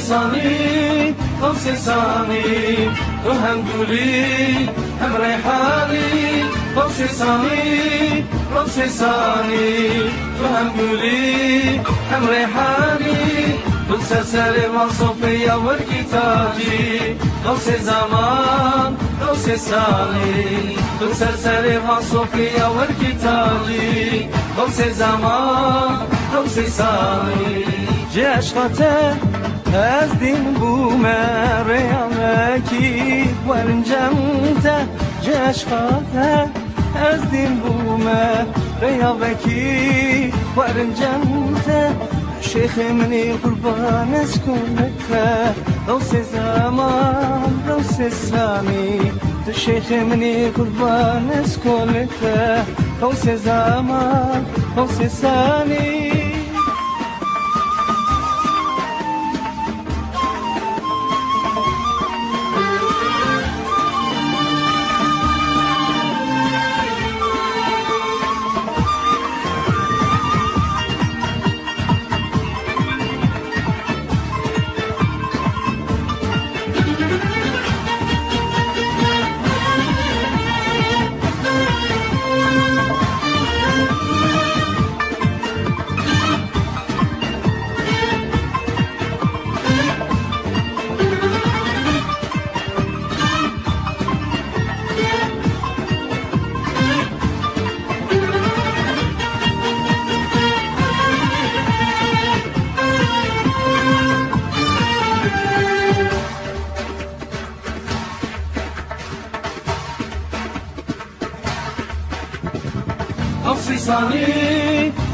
ثاني غوث ثاني تو هم گلی هم ریحانی غوث ثاني غوث ثاني تو هم گلی هم ریحانی تو سرسر من صوفیا ورکی تاجی غوث زمان غوث ثاني تو سرسر من صوفیا ورکی تاجی غوث زمان غوث ثاني جه عشقته از دین بومه ریامکی ورنجمته جه عشقته از دین بومه ریامکی ورنجمته شیخ منی قربان اسکنته غوث زمان غوث ثانی تو شیخ منی قربان اسکنته غوث زمان غوث ثانی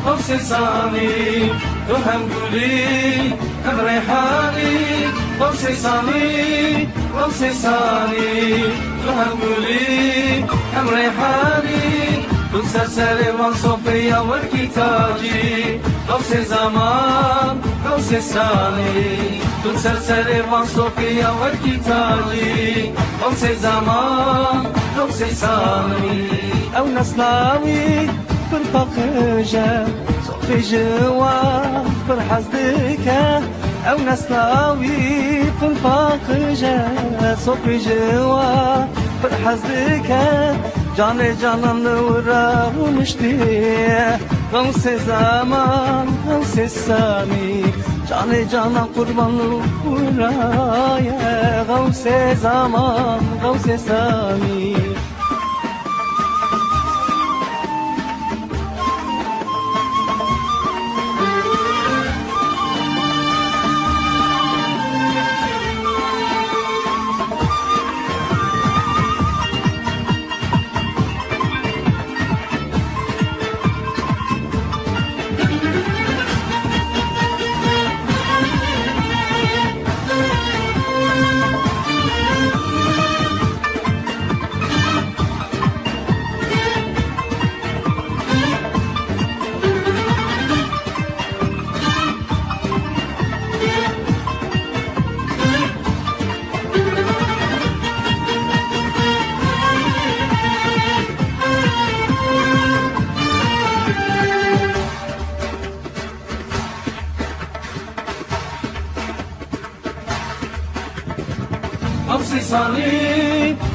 غوث ثاني تو هم گلی هم ریحانی غوث ثاني غوث ثاني تو هم گلی هم ریحانی تو سرسر من صوفیا ورکی تاجی غوث زمان غوث ثاني تو سرسر من صوفیا ورکی تاجی غوث زمان غوث ثاني او نصلاوي بالفقجة صوفي جوا فرحزدك او نسلاوي بالفقجة صوفي جوا فرحزدك جاني جانان ورا ومشتي غوث زمان غوث ثاني جاني جانان قربان ورايا غوث زمان غوث ثاني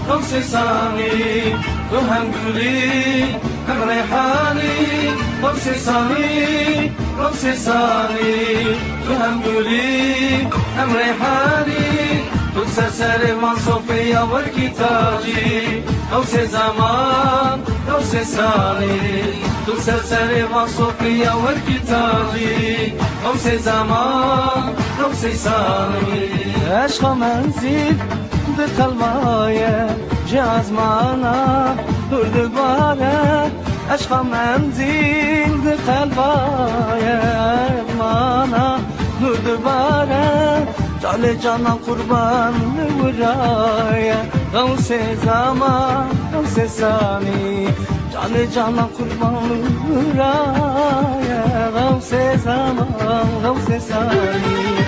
غوث ثاني تو هم گلی هم ریحانی غوث ثاني غوث ثاني تو هم گلی هم ریحانی تو سرسر من صوفیا ورکی تاجی غوث زمان غوث ثاني تو سرسر من صوفیا ورکی تاجی غوث زمان غوث ثاني عشق منزل قلبايا جاز معنا درد بارا عشق منزل قلبايا معنا درد بارا جال جانا قربان ورايا غوث زمان غوث ثاني جال جانا قربان ورايا غوث زمان غوث ثاني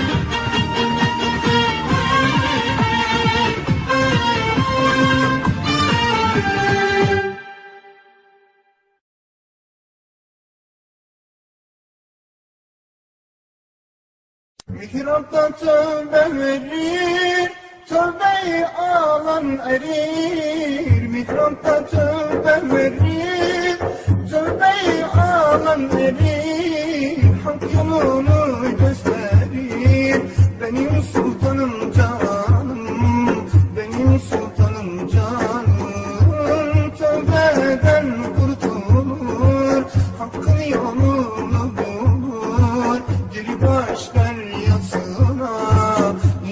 Mihrapta tövbe verir, tövbeyi alan erir. Mihrapta tövbe verir, tövbeyi alan erir. Hak yolunu gösterir, benim sultanım canım, benim sultanım canım. Tövbeden kurtulur, hakkın yolunu bulur. Geri baş deryasına,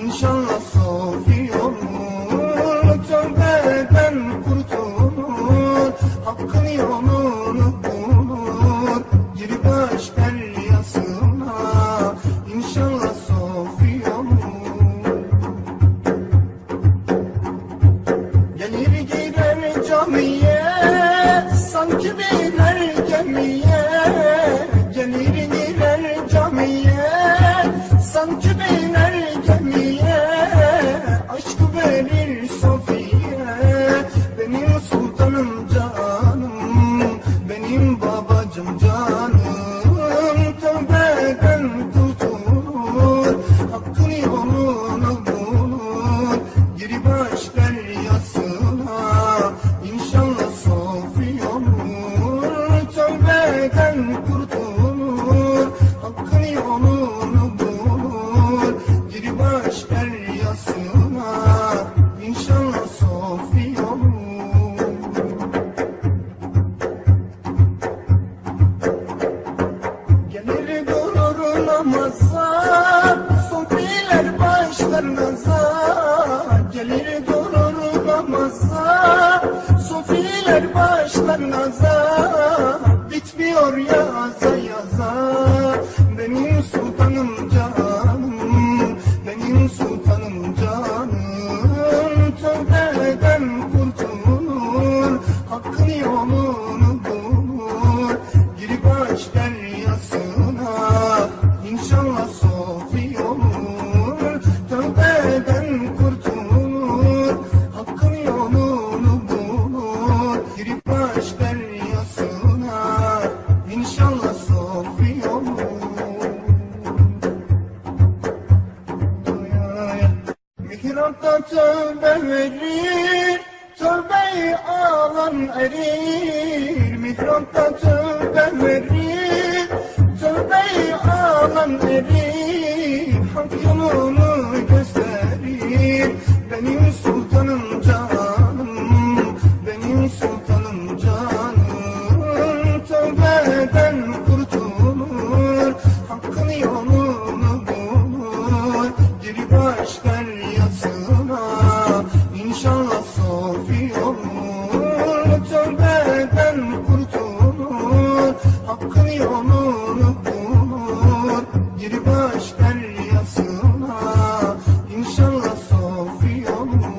inşallah sofi olur. Tövbeden kurtulur, hakkın yolunu bulur. Geri baş deryasına, inşallah sofi olur. Gelir girer camiye, sanki biner gemiye. Gelir girer camiye, sanki biner gemiye. Aşkı verir Sofiye, benim sultanım canım, benim babacım canım. Tövbeden kurtulur, hakkın yolunu bulur. Geri baş deryasına, inşallah sofi olur. Tövbeden kurtulur, hakkın yolunu bulur. Geri baş deryasına, inşallah sofi olur. Gelir durur namaza, sofiler başlar naza. Gelir durur namaza, sofiler başlar naza. Bitmiyor yaza yaza, benim sultanım canım, benim sultanım canım. Tövbeden kurtulur, hakkın yolunu bulur. Geri baş deryasına, inşallah sofi olur. Tövbeden kurtulur, hakkın yolunu bulur. Geri baş deryasına, inşallah sofi olur. Mihrapta tövbe verir, tövbeyi alan erir. Mihrapta tövbe verir, tövbeyi alan erir. Hak yolunu gösterir, benim sultanım canım, benim sultanım canım. Tövbeden kurtulur, hakkın yolunu bulur. Geri baş deryasına, inşallah sofi olur. Tövbeden kurtulur, hakkın yolunu bulur. Geri baş deryasına, inşallah sofi olur.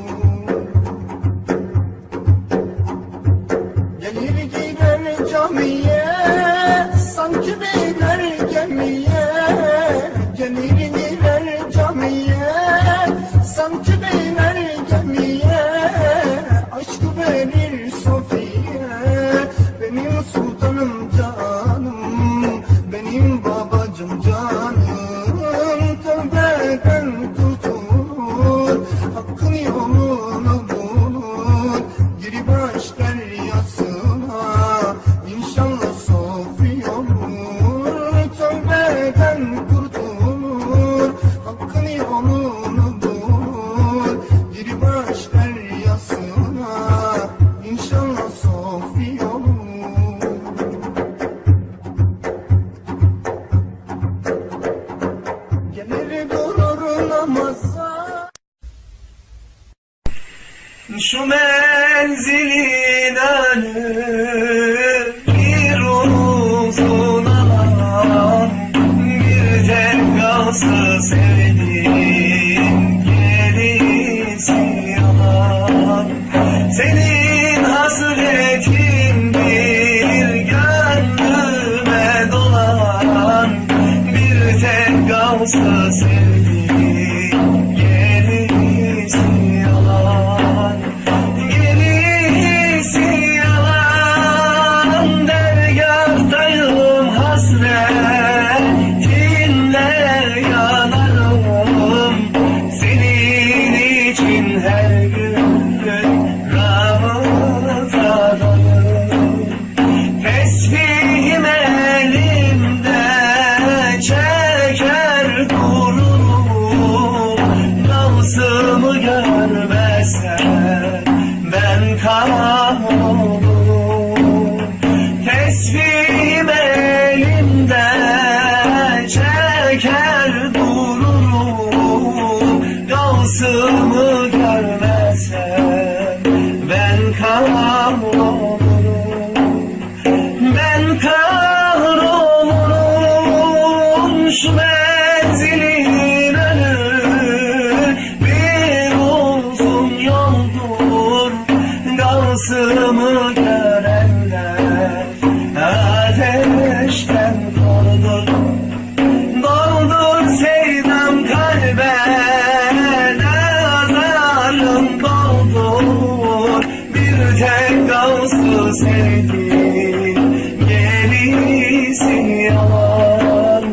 sevdim, gerisi yalan,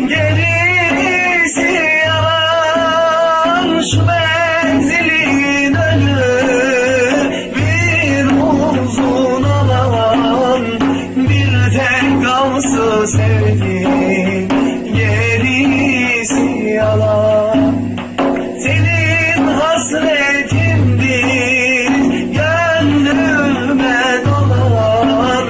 gerisi yalan. Şu menzilin önü bir uzun alan, bir tek gamsız sevdim, gerisi yalan. Senin hasretindir gönlüme dolan,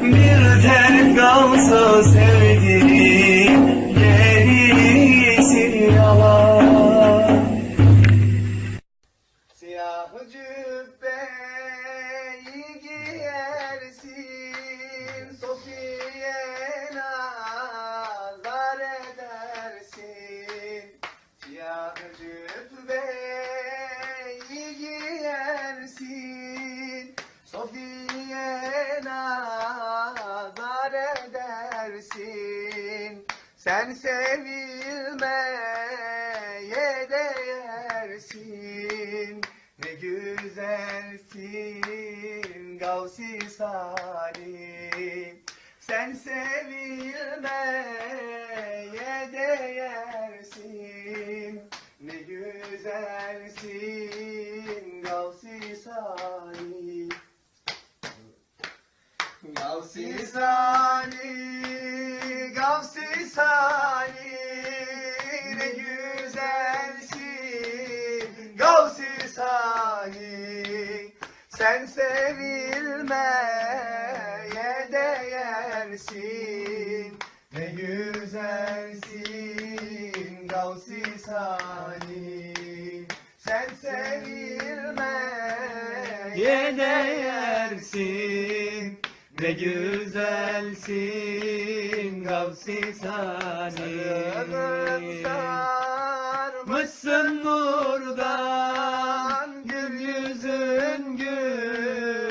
bir tek gamsız sevdim, gerisi yalan. Siyah cübbeyi giyersin, Sofiye nazar edersin. Siyah cübbeyi giyersin, Sofiye nazar edersin. Sen sevilmeye değersin, ne güzelsin Gavs-i Salim. Sen sevilmeye değersin, ne güzelsin Gavs-i Salim. Gavs-i Salim, Gavs-i Salim, ne güzelsin Gavs-i Salim. Sen sevilmeye değersin, ne güzelsin Gavs-i Salim. Sen sevilmeye Değersin, ne güzelsin Gavs-i Salim. Sarmışsın nurdan, gül yüzün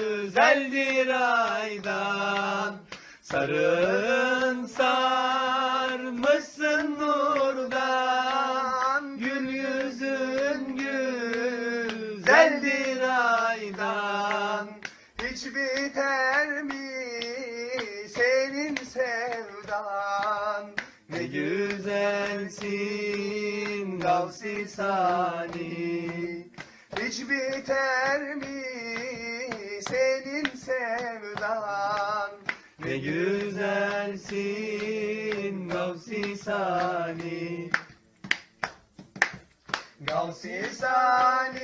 güzeldir aydan. Sarın sarmışsın nurdan, gül yüzün güzeldir aydan. hiç biter mi senin sevdan? Ne güzelsin Gavs-i Salim. Hiç biter mi senin sevdan? Ne güzelsin Gavs-i Salim. Gavs-i Salim,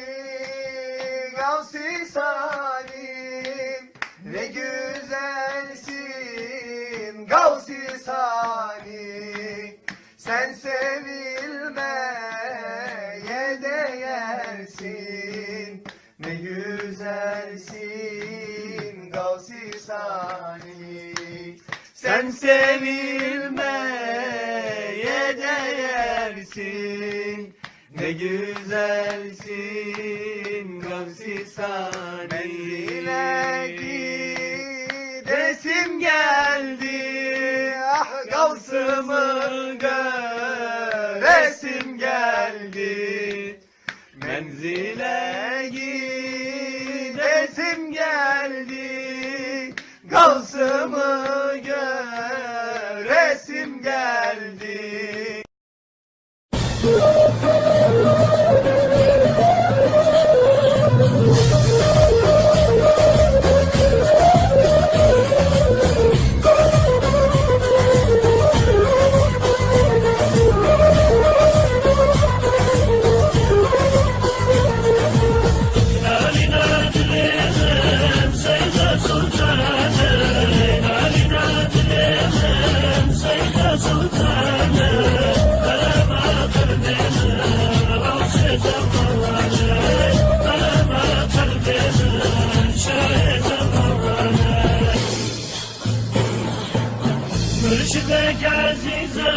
Gavs-i Salim, ne güzelsin Gavs-i Salim. Sen sevilmeye değersin, ne güzelsin Gavs-i Salim. Sen sevilmeye değersin, ne güzelsin Gavs-i Salim. Menzile gidesim geldi, ah Gavs'ımı göresim geldi. Menzile Gidesim geldi, Gavs'ımı göresim geldi. Mürşid-i Azize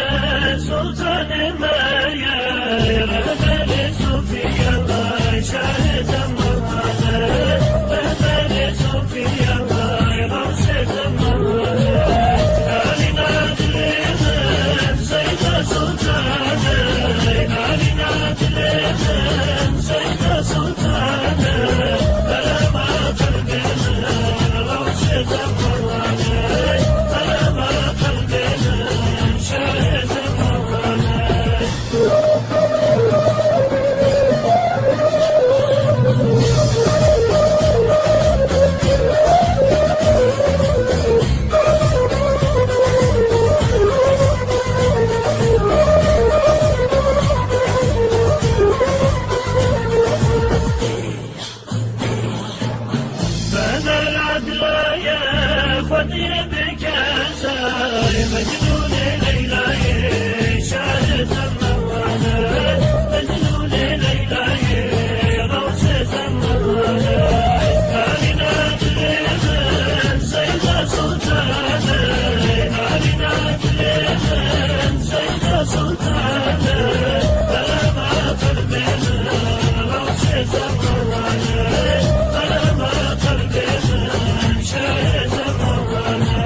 Sultan-ı Meryem, Mehmet-i Sufiyallah Şahid-i Muhammed, Mehmet-i Sufiyallah Gavs-ı Muhammed. Kainat Lezem Seyyid-i Sultanı, Kainat Lezem Seyyid-i Sultanı, Berabat-ı Gavs-ı Muhammed. مجنون ليلى شاهد الموانا مجنون ليلى غوث الموانا كائنات اليمن سيدة سلطانة كائنات اليمن سيدة سلطانة سلامات اليمن غوث الموانا سلامات اليمن شاهد الموانا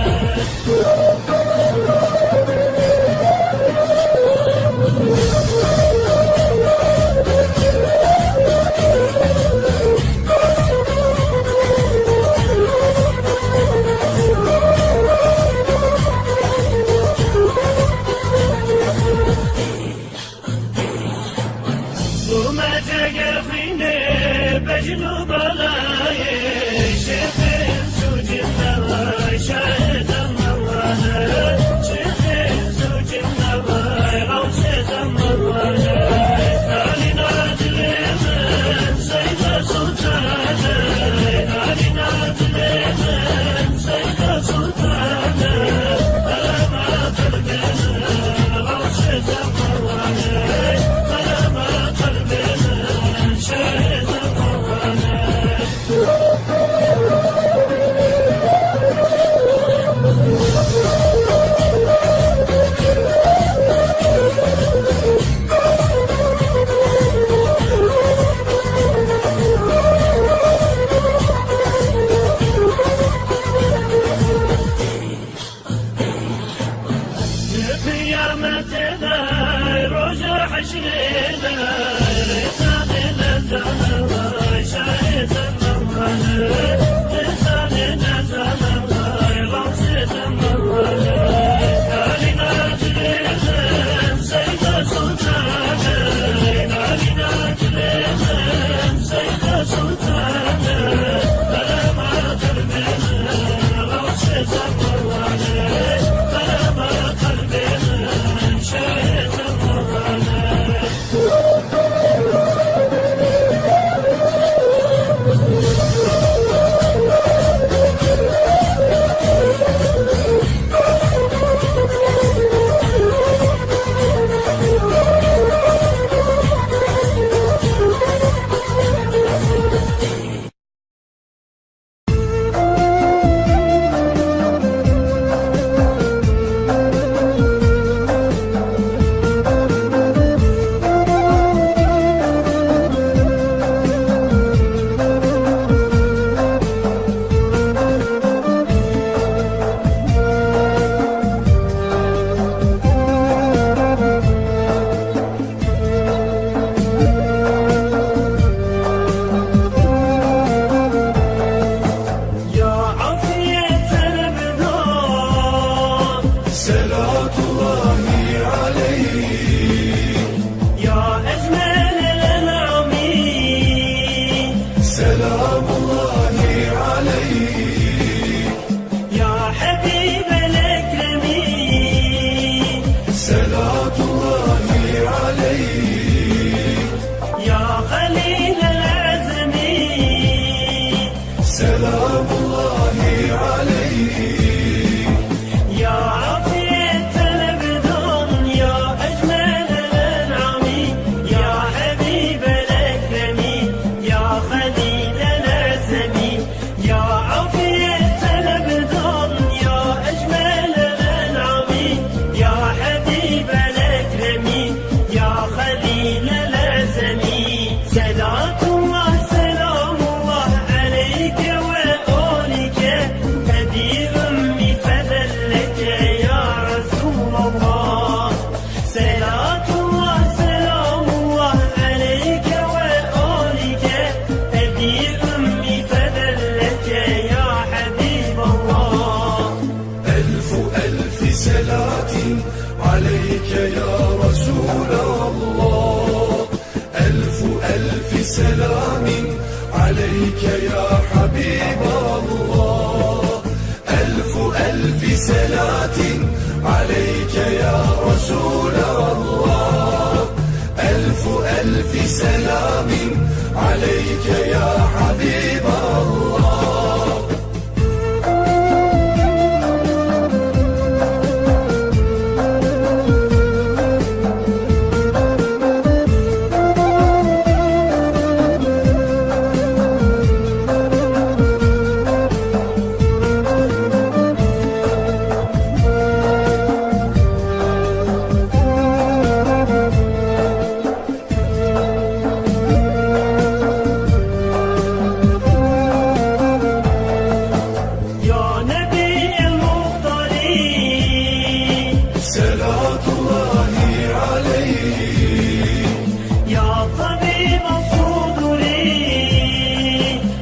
وما تقفيني بجنوب الله شفين سوج الله شاهد الله شفين سوج الله غوث الله كائنات اليمن سيدة سلطانة كائنات اليمن سيدة سلطانة سلامات اليمن غوث الله سلامات اليمن شاهد الله قيامتنا رجع حشرنا لساننا زمان شاهد الله لساننا زمان غوث الله كائنات اليمن سيدة سلطانة كائنات اليمن سيدة سلطانة سلامات اليمن غوث الله سلامات اليمن شاهد الله سلام الله عليك يا حبيب الأكرمين صلاة الله عليك يا خليل العزمين سلام الله عليك يا عافية البدن يا أجمل عليك يا حبيب الله ألف ألف صلاة عليك يا رسول الله ألف ألف سلام عليك يا حبيب الله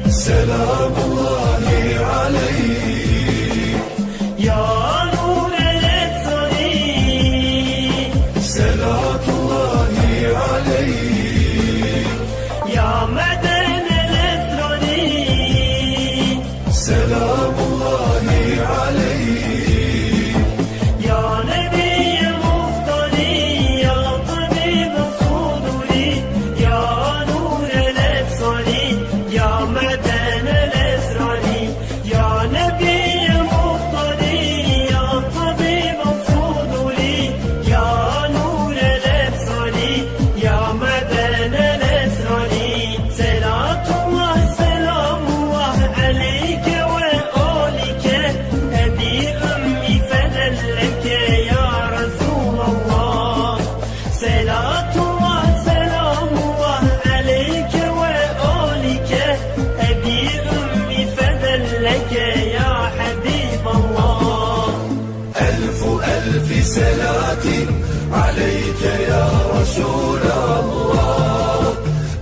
سلام الله عليك يا نور الصديق صلاة الله عليك يا مدن الإسرائيل سلام الله عليك يا نبي مفتري يا طبيب الصدوري يا نور الإسرائيل يا مدن الإسرائيل يا نبي مفتري يا طبيب الصدوري يا نور الإسرائيل يا مدن الإسرائيل صلاة الله سلام الله عليك وآلك أبي أمي فدل لك يا رسول الله صلاة الله سلام الله عليك وآلك أبي أمي فدل لك يا حبيب الله ألف ألف صلاة عليك يا رسول الله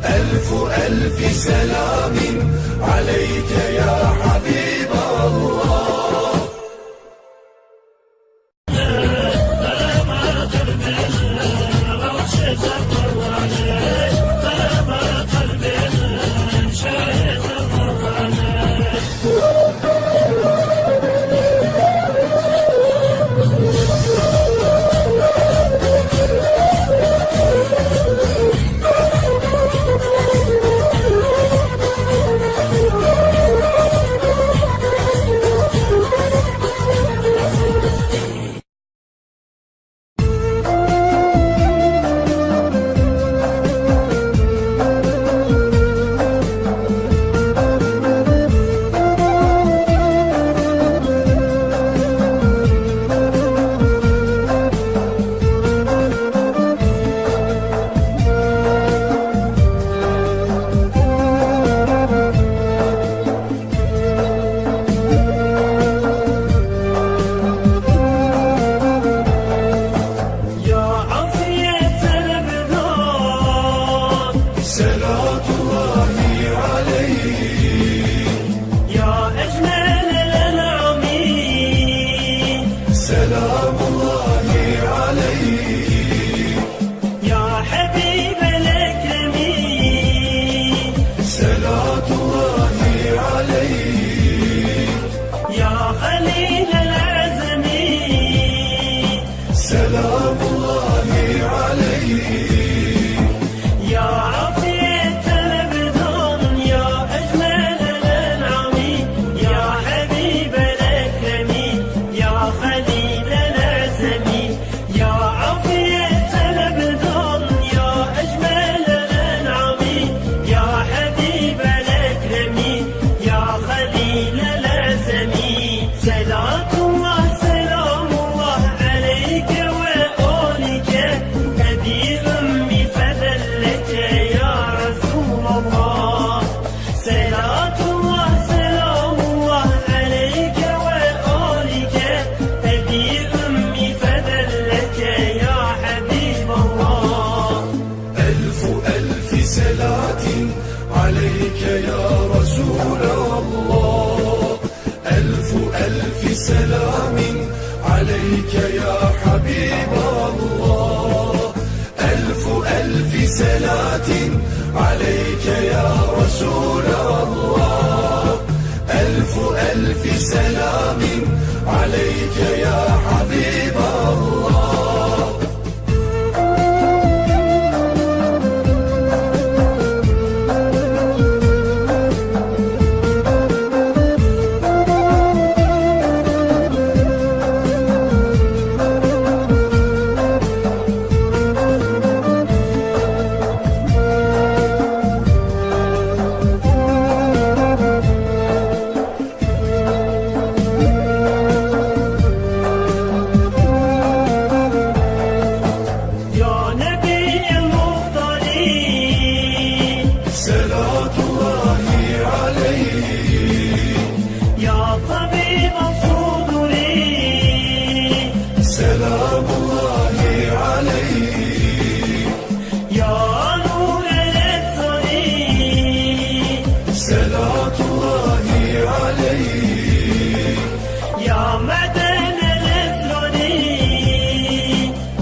ألف ألف سلام عليك يا حبيب الله يا عافية البلاد صلاة الله عليك يا أجمل الأنعام سلام الله عليك يا حبيب الأكرمين صلاة الله عليك يا خليل العزمين سلام الله عليك يا عافية البدن يا أجمل الأنعام يا حبيب الأكرمين يا خليل العزمين يا عافية البدن يا أجمل الأنعام يا حبيب الأكرمين يا خليل العزمين صلاة الله سلام الله عليك وآلك أبي أمي فدل لك يا رسول الله صلاة الله سلام الله عليك وآلك أبي أمي فدل لك يا حبيب الله ألف ألف صلاة عليك يا رسول الله ألف ألف سلام عليك يا حبيب الله ألف ألف صلاة عليك يا رسول الله ألف ألف سلام عليك يا حبيب الله صلاة الله عليك يا طبيب الصدور سلام الله عليك يا نور الأبصار صلاة الله عليك يا معدن الأسرار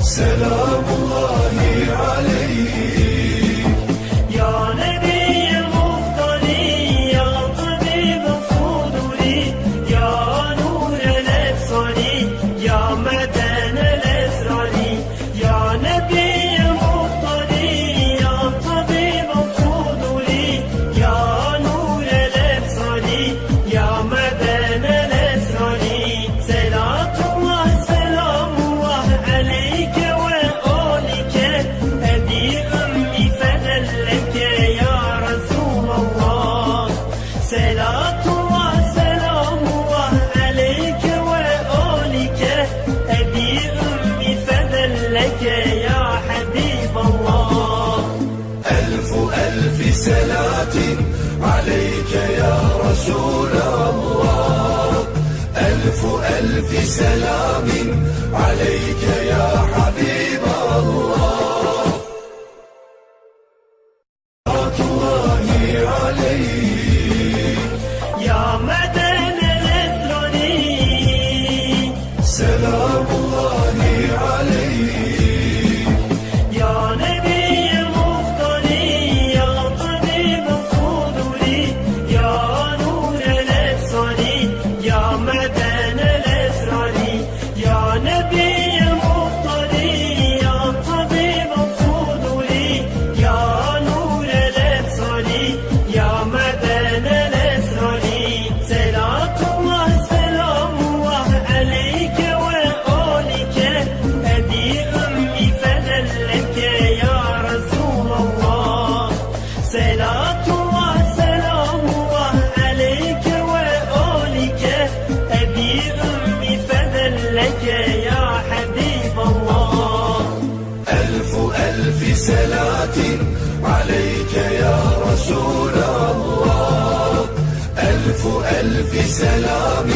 سلام الله عليك يا نبي المختار يا طبيب الصدور يا نور الأبصار يا معدن الأسرار يا نبي المختار يا طبيب الصدور يا نور الأبصار يا معدن الأسرار صلاة الله سلام الله عليك وآلك أبي أمي فدلك يا رسول الله صلاة الله سلام الله عليك وآلك أبي أمي فدلك يا حبيب الله ألف ألف صلاة عليك يا رسول الله ألف ألف سلام عليك يا حبيب الله صلاة الله عليك يا معدن الأسرار سلام الله عليك يا نبي المختار يا طبيب الصدور يا نور الأبصار يا معدن الأسرار يا نبي المختار يا طبيب الصدور يا نور الأبصار يا معدن الأسرار صلاة الله سلام الله عليك وآلك أبي أمي فدلك يا رسول الله صلاة الله سلام الله عليك وآلك أبي أمي فدلك يا حبيب الله ألف ألف صلاة عليك يا رسول الله ألف ألف سلام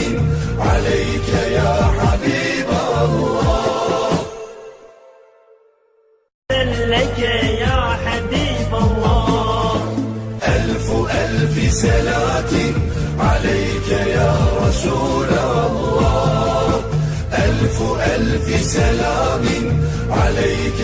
عليك يا حبيب الله فدلك يا حبيب الله ألف ألف صلاة عليك يا رسول الله ألف ألف سلام عليك